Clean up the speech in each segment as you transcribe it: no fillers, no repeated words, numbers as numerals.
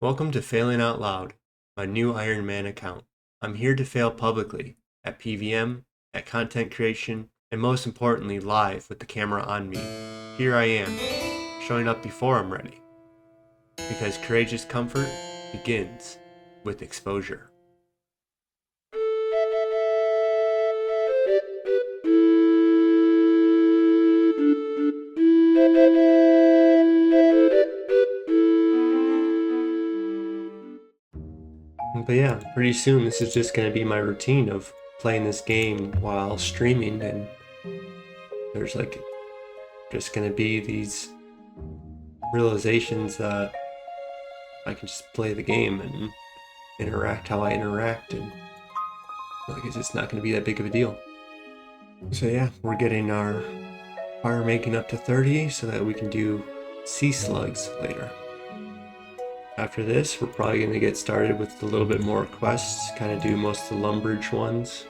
Welcome to Failing Out Loud, my new Iron Man account. I'm here to fail publicly, at PVM, at content creation, and most importantly, live with the camera on me. Here I am, showing up before I'm ready. Because Courageous Comfort begins with exposure. But yeah, pretty soon this is just going to be my routine of playing this game while streaming, and there's just going to be these realizations that I can just play the game and interact how I interact, and it's just not going to be that big of a deal. So yeah, we're getting our firemaking up to 30 so that we can do sea slugs later. After this, we're probably going to get started with a little bit more quests, kind of do most of the Lumbridge ones.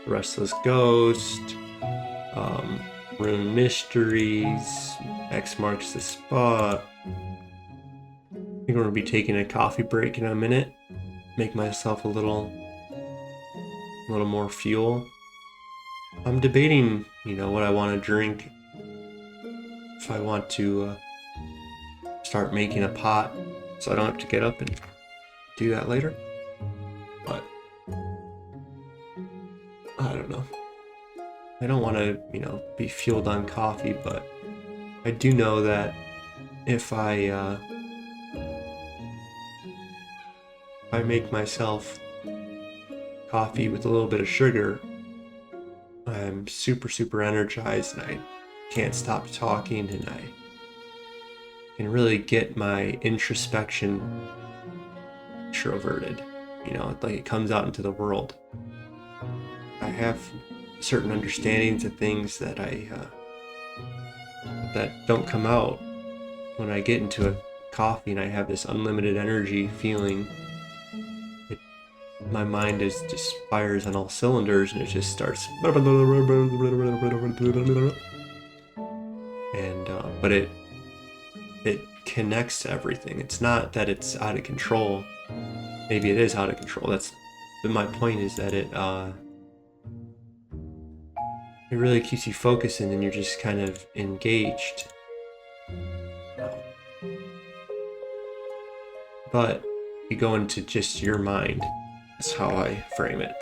Restless Ghost, Rune Mysteries, X Marks the Spot. I think we're going to be taking a coffee break in a minute. Make myself a little more fuel. I'm debating, what I want to drink. If I want to start making a pot so I don't have to get up and do that later. But I don't know. I don't want to, be fueled on coffee, but I do know that if I make myself coffee with a little bit of sugar, I'm super energized and I can't stop talking, and I can really get my introspection extroverted. It comes out into the world. I have certain understandings of things that that don't come out when I get into a coffee and I have this unlimited energy feeling. My mind just fires on all cylinders, and it just starts and but it connects to everything. It's not that it's out of control. Maybe it is out of control. But my point is that it really keeps you focusing, and you're just kind of engaged. But you go into just your mind. That's how I frame it.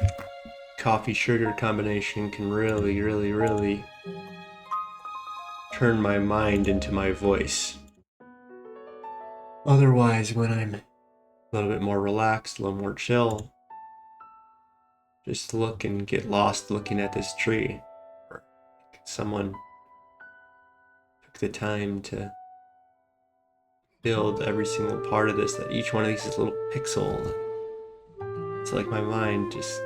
Coffee sugar combination can really turn my mind into my voice. Otherwise, when I'm a little bit more relaxed, a little more chill, just look and get lost looking at this tree. Or someone took the time to build every single part of this, that each one of these is a little pixel. It's like my mind just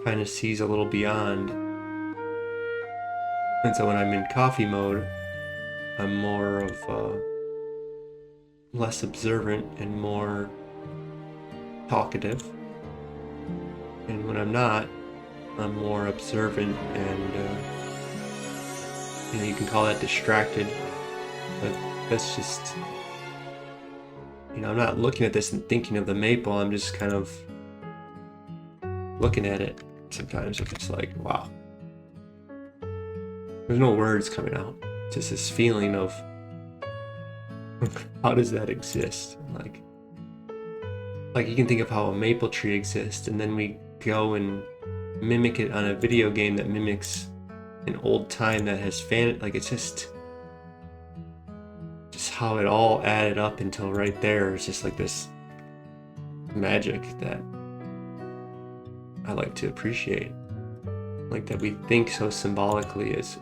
kind of sees a little beyond. And so when I'm in coffee mode, I'm more of less observant and more talkative. And when I'm not, I'm more observant and you can call that distracted, but that's just, I'm not looking at this and thinking of the maple. I'm just kind of looking at it. Sometimes if it's like, wow, there's no words coming out. It's just this feeling of how does that exist? Like you can think of how a maple tree exists, and then we go and mimic it on a video game that mimics an old time that has it's just how it all added up until right there. It's just like this magic that I like to appreciate. Like that we think so symbolically as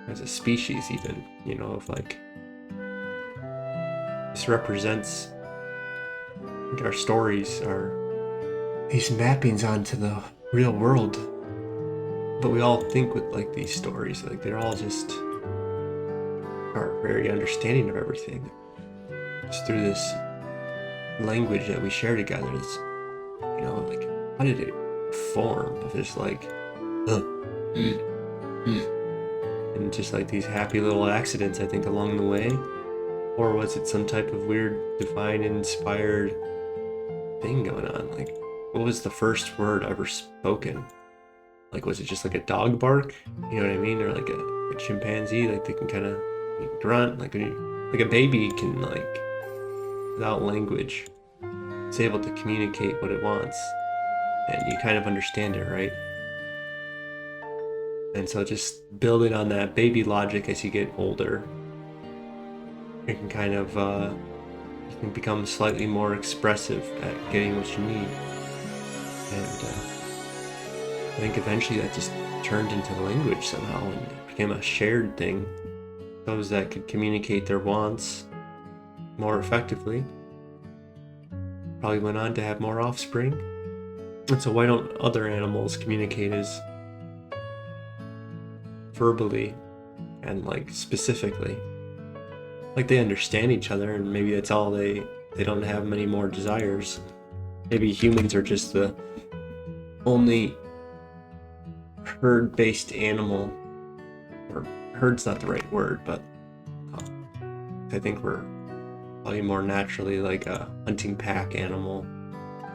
a species, even, of like, this represents our stories, these mappings onto the real world. But we all think with these stories, they're all just our very understanding of everything. It's through this language that we share together. It's, how did it form? It's and just these happy little accidents, I think, along the way. Or was it some type of weird divine inspired thing going on? Like, what was the first word ever spoken? Like, was it just like a dog bark? You know what I mean? Or like a chimpanzee, like they can kind of grunt, like a baby can, like, without language, it's able to communicate what it wants, and you kind of understand it, right? And so just building on that baby logic as you get older, it can kind of you can become slightly more expressive at getting what you need. And I think eventually that just turned into language somehow, and it became a shared thing. Those that could communicate their wants more effectively probably went on to have more offspring. And so why don't other animals communicate as verbally and like specifically? Like they understand each other, and maybe that's all they don't have many more desires. Maybe humans are just the only herd-based animal, or herd's not the right word, but I think we're probably more naturally like a hunting pack animal.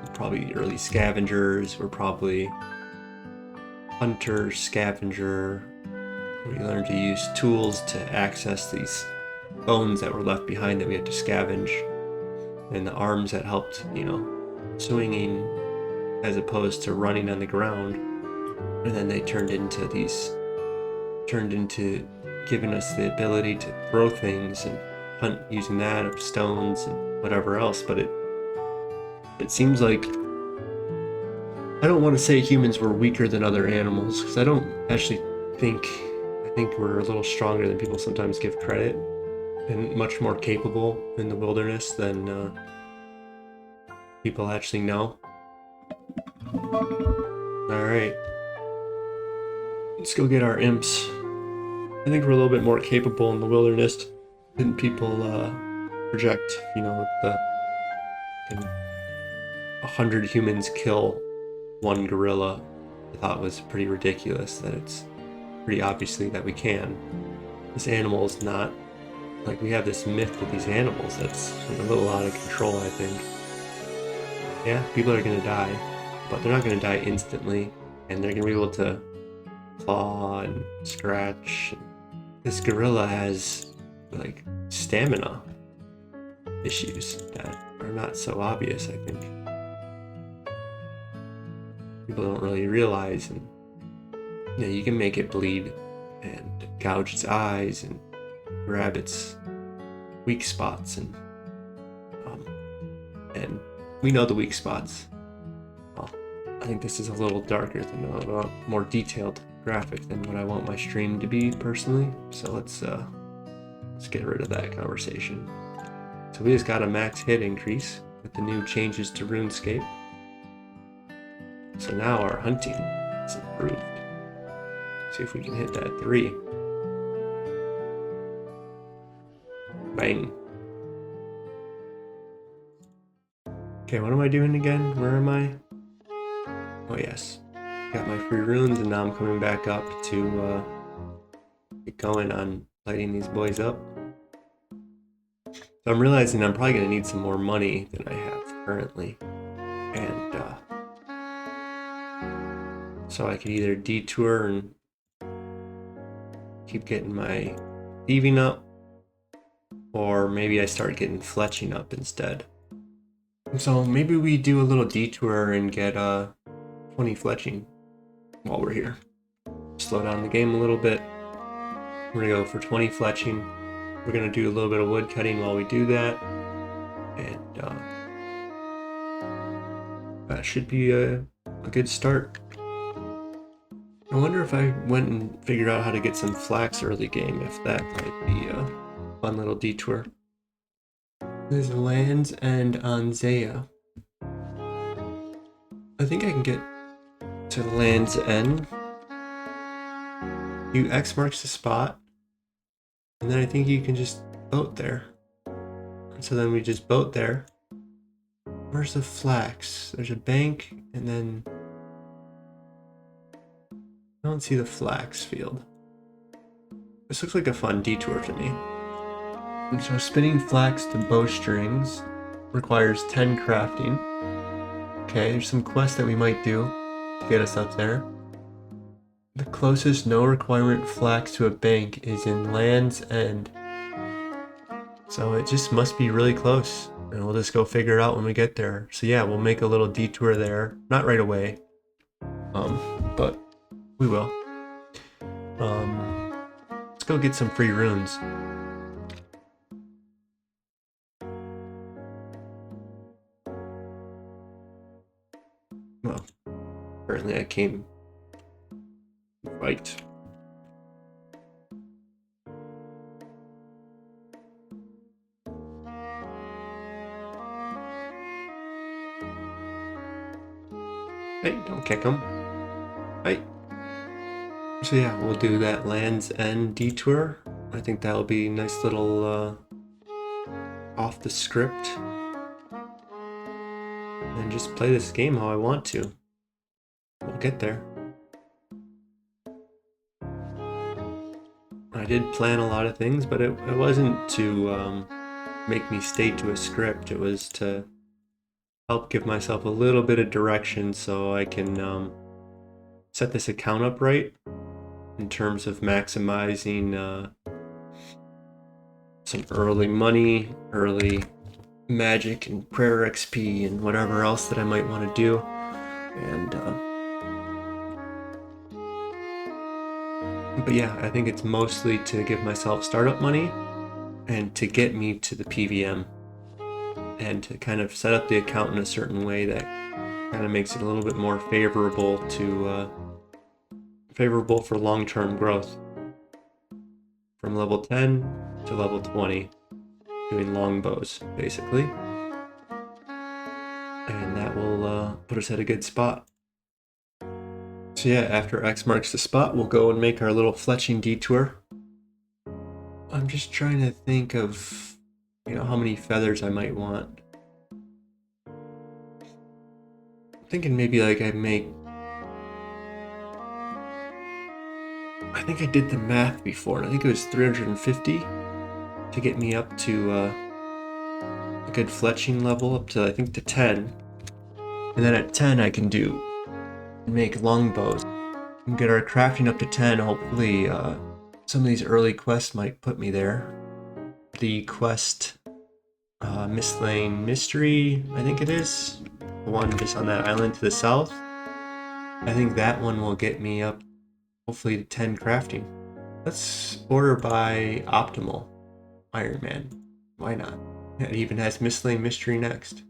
We're probably early scavengers. We're probably hunter, scavenger. We learned to use tools to access these bones that were left behind that we had to scavenge, and the arms that helped, swinging as opposed to running on the ground. And then they turned into giving us the ability to throw things and hunt using that, of stones and whatever else. But it seems like, I don't want to say humans were weaker than other animals, because I don't actually think, I think we're a little stronger than people sometimes give credit, and much more capable in the wilderness than people actually know. Alright, let's go get our imps. I think we're a little bit more capable in the wilderness than people project. The 100 humans kill one gorilla. I thought was pretty ridiculous. That it's pretty obviously that we can. This animal is not, like, we have this myth of these animals that's a little out of control, I think. Yeah, people are gonna die, but they're not gonna die instantly, and they're gonna be able to claw and scratch. This gorilla has, like, stamina issues that are not so obvious, I think. People don't really realize, and you can make it bleed and gouge its eyes and grab its weak spots, and we know the weak spots. Well, I think this is a little darker than a more detailed graphic than what I want my stream to be personally. So let's get rid of that conversation. So we just got a max hit increase with the new changes to RuneScape. So now our hunting is improved. See if we can hit that 3. Bang. Okay, what am I doing again? Where am I? Oh yes. Got my free runes, and now I'm coming back up to get going on lighting these boys up. So I'm realizing I'm probably going to need some more money than I have currently. And so I could either detour and keep getting my thieving up, or maybe I start getting fletching up instead. So maybe we do a little detour and get 20 fletching while we're here. Slow down the game a little bit. We're gonna go for 20 fletching. We're gonna do a little bit of wood cutting while we do that, and that should be a good start. I wonder if I went and figured out how to get some flax early game, if that might be a fun little detour. There's Land's End on Zaya. I think I can get to Land's End. X marks the spot, and then I think you can just boat there. So then we just boat there. Where's the flax? There's a bank, and then I don't see the flax field. This looks like a fun detour to me. And so spinning flax to bowstrings requires 10 crafting. Okay, there's some quests that we might do to get us up there. The closest no requirement flax to a bank is in Land's End. So it just must be really close, and we'll just go figure it out when we get there. So yeah, we'll make a little detour there. Not right away, but we will. Let's go get some free runes. Well, apparently I came right. Hey, don't kick him. Hey. So yeah, we'll do that Land's End detour. I think that'll be a nice little off the script. And just play this game how I want to. We'll get there. I did plan a lot of things, but it wasn't to make me stay to a script. It was to help give myself a little bit of direction so I can set this account up right in terms of maximizing some early money, early magic and prayer XP and whatever else that I might want to do. And but yeah, I think it's mostly to give myself startup money and to get me to the PVM and to kind of set up the account in a certain way that kind of makes it a little bit more favorable for long-term growth. From level 10 to level 20, doing longbows, basically. And that will put us at a good spot. So yeah, after X marks the spot, we'll go and make our little fletching detour. I'm just trying to think of, how many feathers I might want. I'm thinking maybe like I think I did the math before, and I think it was 350 to get me up to a good fletching level, up to I think to 10. And then at 10 I can make longbows and get our crafting up to 10. Hopefully some of these early quests might put me there. The quest Miss Lane Mystery, I think it is, the one just on that island to the south. I think that one will get me up hopefully to 10 crafting. Let's order by optimal Iron Man. Why not? It even has Miss Lane Mystery next.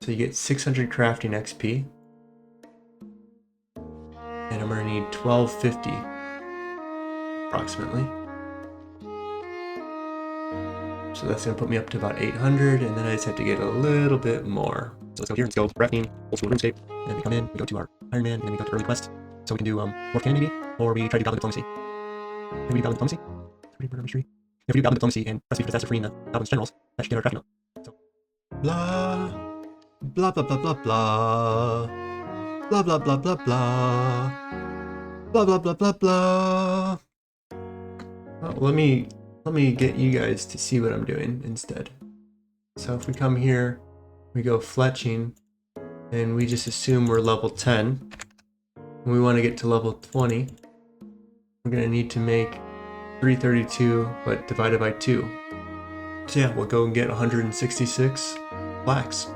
So you get 600 crafting XP. And I'm gonna need 1250 approximately. So that's gonna put me up to about 800, and then I just have to get a little bit more. So let's go here and go crafting, old school RuneScape, and then we come in, we go to our Iron Man, and then we go to early quest. So we can do Morph Cannon maybe, or we try to do Goblin Diplomacy. Maybe we do Goblin Diplomacy? Murder Mystery. If we do Goblin Diplomacy and recipe for disaster free in the Goblin's Generals, that should get our crafting up. So blah blah blah blah blah blah blah blah blah blah blah blah blah blah blah blah. Oh, let me get you guys to see what I'm doing instead. So if we come here, we go fletching, and we just assume we're level 10. And we want to get to level 20. We're going to need to make 332, but divided by 2. So yeah, we'll go and get 166 flax.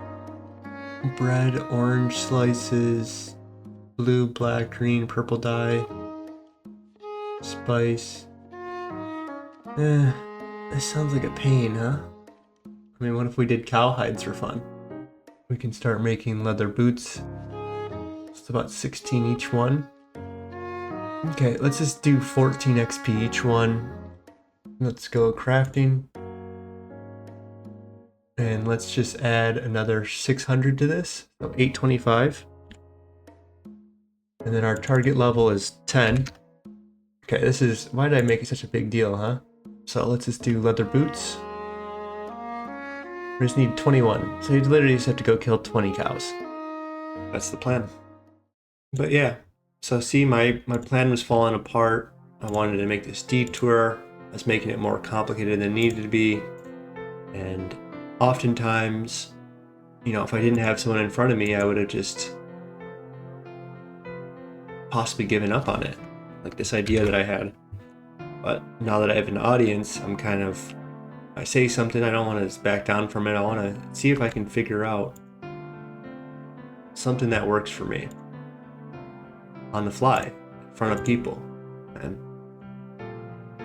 Bread, orange slices, blue, black, green, purple dye, spice. This sounds like a pain, huh? I mean, what if we did cowhides for fun? We can start making leather boots. It's about 16 each one. Okay, let's just do 14 XP each one. Let's go crafting. And let's just add another 600 to this, so 825. And then our target level is 10. Okay, why did I make it such a big deal, huh? So let's just do leather boots. We just need 21. So you literally just have to go kill 20 cows. That's the plan. But yeah, so see, my plan was falling apart. I wanted to make this detour. was making it more complicated than it needed to be. And oftentimes, if I didn't have someone in front of me, I would have just possibly given up on it, like this idea that I had. But now that I have an audience, I say something, I don't want to back down from it. I want to see if I can figure out something that works for me on the fly, in front of people. And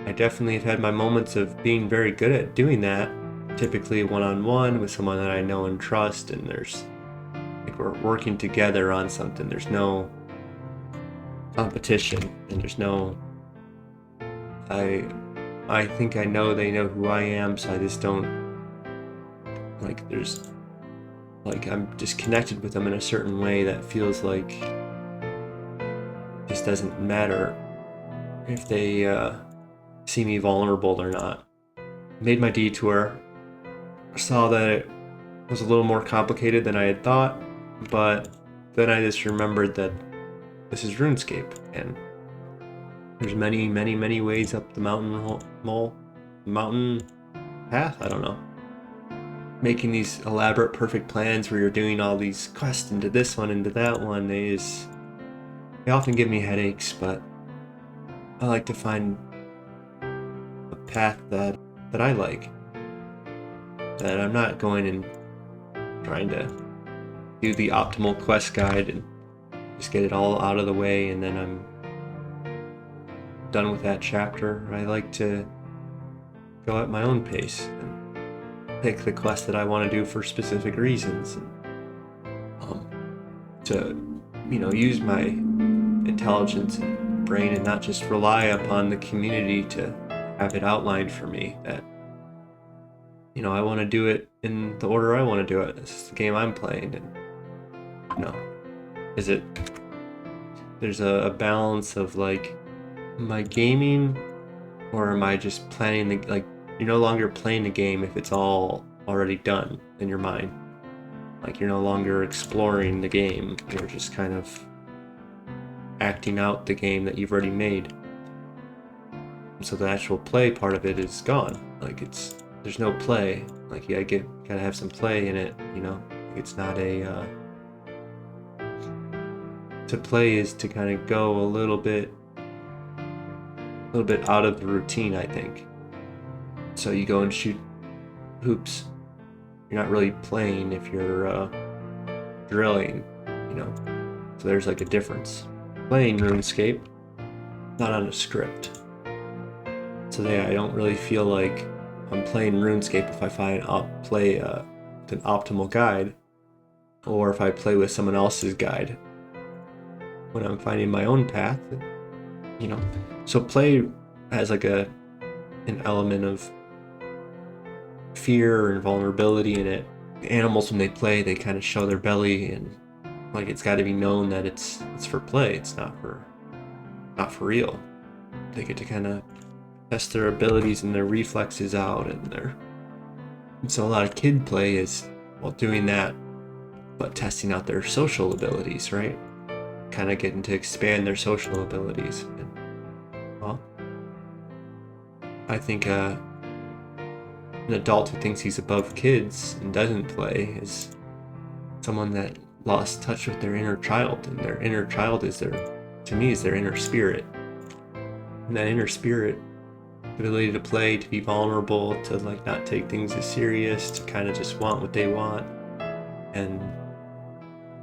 I definitely have had my moments of being very good at doing that, typically one-on-one with someone that I know and trust, and we're working together on something. There's no competition, and there's no, I think I know they know who I am, so I just don't, I'm just connected with them in a certain way that feels like it just doesn't matter if they see me vulnerable or not. Made my detour, saw that it was a little more complicated than I had thought, but then I just remembered that this is RuneScape, and there's many, many, many ways up the mountain path, I don't know. Making these elaborate, perfect plans where you're doing all these quests into this one, into that one, they often give me headaches, but I like to find a path that I like. That I'm not going and trying to do the optimal quest guide and just get it all out of the way and then I'm done with that chapter. I like to go at my own pace and pick the quest that I want to do for specific reasons, and to use my intelligence and brain and not just rely upon the community to have it outlined for me that I want to do it in the order I want to do it. This is the game I'm playing, and there's a balance of like, am I gaming or am I just planning you're no longer playing the game if it's all already done in your mind. Like you're no longer exploring the game, you're just kind of acting out the game that you've already made. So the actual play part of it is gone. There's no play. Like you gotta have some play in it, It's not to play is to kind of go a little bit out of the routine, I think. So you go and shoot hoops. You're not really playing if you're drilling, So there's like a difference. Playing RuneScape, not on a script. So I don't really feel like I'm playing RuneScape if I play with an optimal guide, or if I play with someone else's guide. When I'm finding my own path, So play has like an element of fear and vulnerability in it. Animals, when they play, they kind of show their belly, and it's got to be known that it's for play. It's not for real. They get to kind of test their abilities and their reflexes out, and so a lot of kid play is doing that, but testing out their social abilities, right? Kind of getting to expand their social abilities. And, I think an adult who thinks he's above kids and doesn't play is someone that lost touch with their inner child, and their inner child is their inner spirit. And that inner spirit, the ability to play, to be vulnerable, to not take things as serious, to kind of just want what they want, and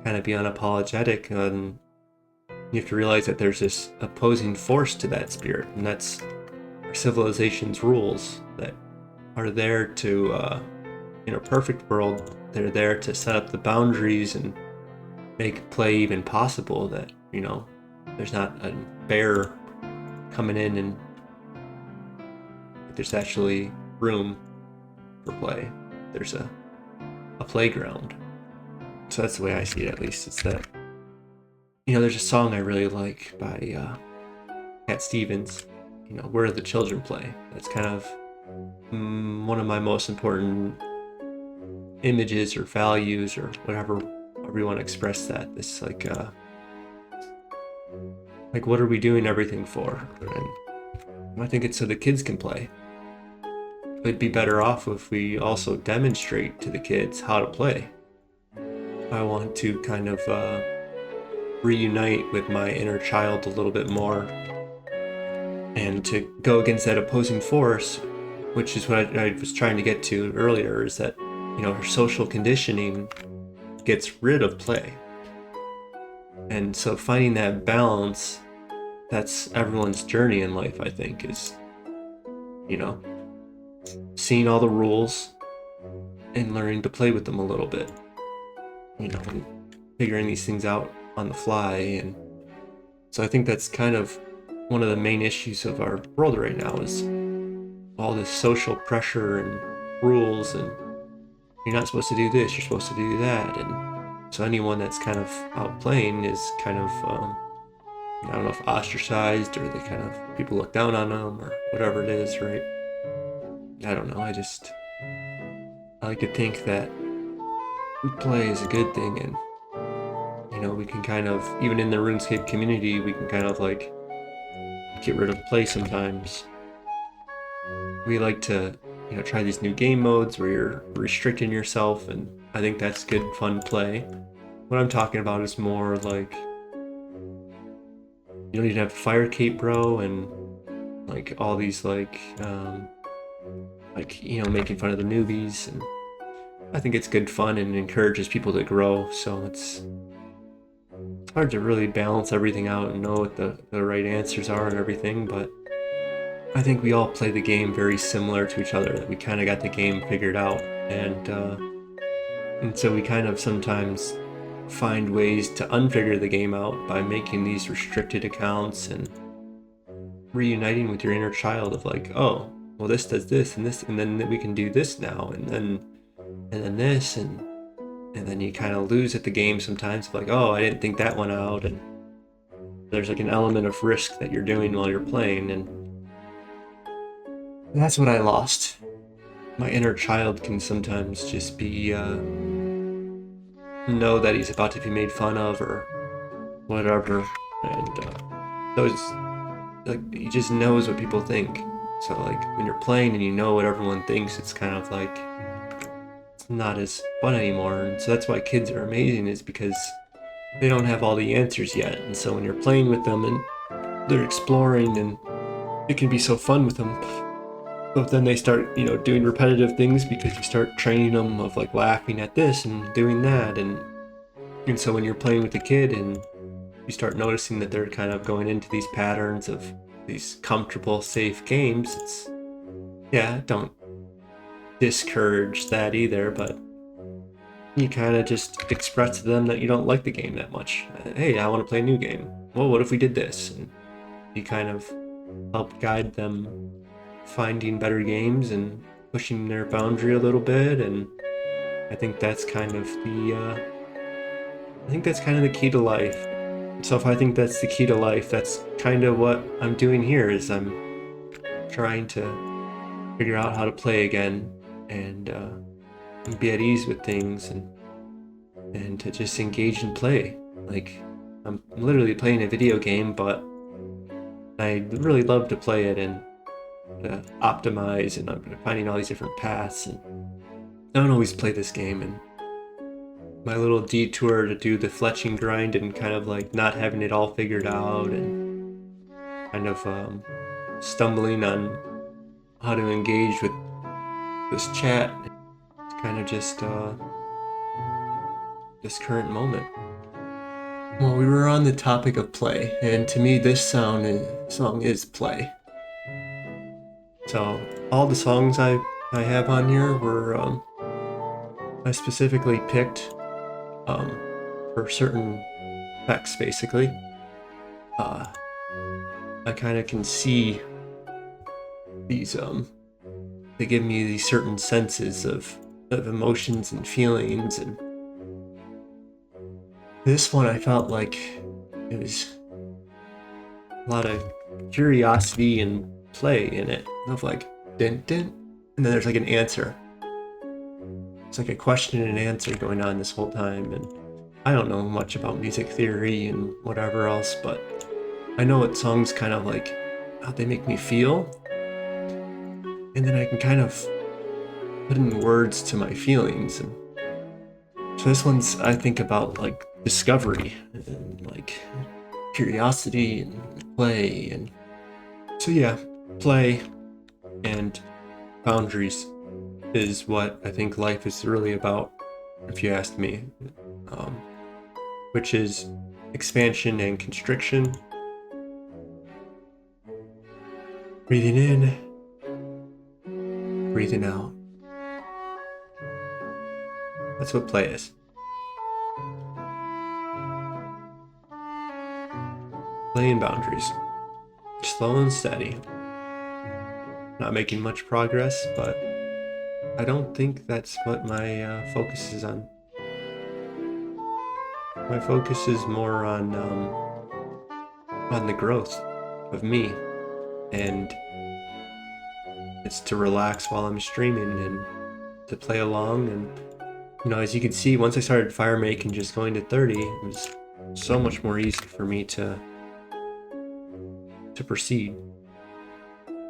kind of be unapologetic. And you have to realize that there's this opposing force to that spirit, and that's our civilization's rules that are there to, in a perfect world, they're there to set up the boundaries and make play even possible, that, there's not a bear coming in and there's actually room for play. There's a playground. So that's the way I see it, at least. It's that, there's a song I really like by Cat Stevens, Where the Children Play. That's kind of one of my most important images or values, or however you want to express that. This what are we doing everything for? And I think it's so the kids can play. We'd be better off if we also demonstrate to the kids how to play. I want to kind of reunite with my inner child a little bit more, and to go against that opposing force, which is what I was trying to get to earlier, is that, our social conditioning gets rid of play. And so finding that balance, that's everyone's journey in life, I think, is, seeing all the rules and learning to play with them a little bit, and figuring these things out on the fly. And so I think that's kind of one of the main issues of our world right now, is all this social pressure and rules, and you're not supposed to do this, you're supposed to do that. And so anyone that's kind of out playing is kind of, I don't know if ostracized, or they kind of, people look down on them, or whatever it is, right? I don't know, I like to think that play is a good thing, and we can kind of, even in the RuneScape community, we can kind of like get rid of play sometimes. We like to, try these new game modes where you're restricting yourself, and I think that's good, fun play. What I'm talking about is more like, you don't need to have a fire cape, bro, and like all these making fun of the newbies. And I think it's good fun and encourages people to grow. So it's hard to really balance everything out and know what the right answers are and everything, but I think we all play the game very similar to each other, that we kind of got the game figured out, and so we kind of sometimes find ways to unfigure the game out by making these restricted accounts and reuniting with your inner child of like, oh, well, this does this and this, and then we can do this now, and then this, and then you kind of lose at the game sometimes of like, oh, I didn't think that one out, and there's like an element of risk that you're doing while you're playing, and that's what I lost. My inner child can sometimes just be, know that he's about to be made fun of or whatever, and he just knows what people think. So like when you're playing and you know what everyone thinks, it's kind of like, it's not as fun anymore. And so that's why kids are amazing, is because they don't have all the answers yet. And so when you're playing with them and they're exploring, and it can be so fun with them. But then they start, doing repetitive things because you start training them of like laughing at this and doing that. And so when you're playing with a kid and you start noticing that they're kind of going into these patterns of these comfortable, safe games, don't discourage that either, but you kind of just express to them that you don't like the game that much. Hey, I want to play a new game. Well, what if we did this? And you kind of help guide them finding better games and pushing their boundary a little bit. And I think that's kind of the key to life. So if I think that's the key to life, that's kind of what I'm doing here, is I'm trying to figure out how to play again, and be at ease with things, and to just engage and play. Like, I'm literally playing a video game, but I really love to play it and to optimize, and I'm finding all these different paths, and I don't always play this game. And my little detour to do the fletching grind and kind of like not having it all figured out, and kind of stumbling on how to engage with this chat, it's kind of just this current moment. Well, we were on the topic of play, and to me this song is play. So all the songs I have on here were I specifically picked for certain effects, basically. I kind of can see these they give me these certain senses of emotions and feelings, and this one I felt like it was a lot of curiosity and play in it, of like din din, and then there's like an answer. It's like a question and answer going on this whole time, and I don't know much about music theory and whatever else, but I know what songs kind of like how they make me feel, and then I can kind of put in words to my feelings. And so this one's, I think about like discovery and like curiosity and play. And so yeah, play and boundaries is what I think life is really about, if you ask me, um, which is expansion and constriction. Breathing in, breathing out. That's what play is. Play and boundaries. Slow and steady. Not making much progress, but I don't think that's what my focus is on. My focus is more on the growth of me, and it's to relax while I'm streaming and to play along. And as you can see, once I started Firemaking, just going to 30, it was so much more easy for me to proceed.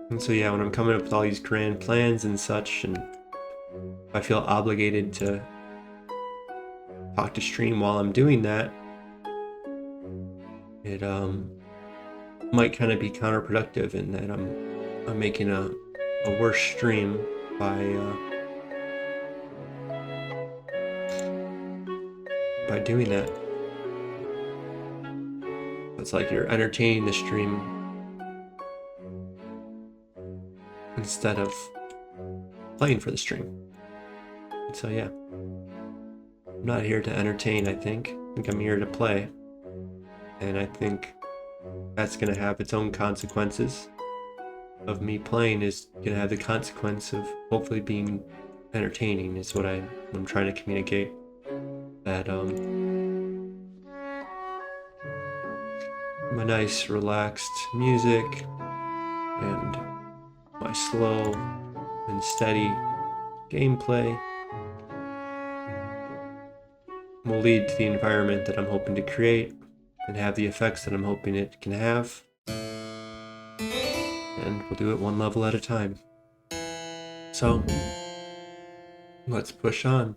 And so yeah, when I'm coming up with all these grand plans and such, and I feel obligated to talk to stream while I'm doing that, it might kind of be counterproductive in that I'm making a worse stream by doing that. It's like you're entertaining the stream instead of playing for the stream. And so yeah, I'm not here to entertain. I think I'm here to play, and I think that's gonna have its own consequences. Of me playing is gonna have the consequence of hopefully being entertaining, is what I'm trying to communicate. That my nice relaxed music and my slow and steady gameplay will lead to the environment that I'm hoping to create and have the effects that I'm hoping it can have. And we'll do it one level at a time. So let's push on.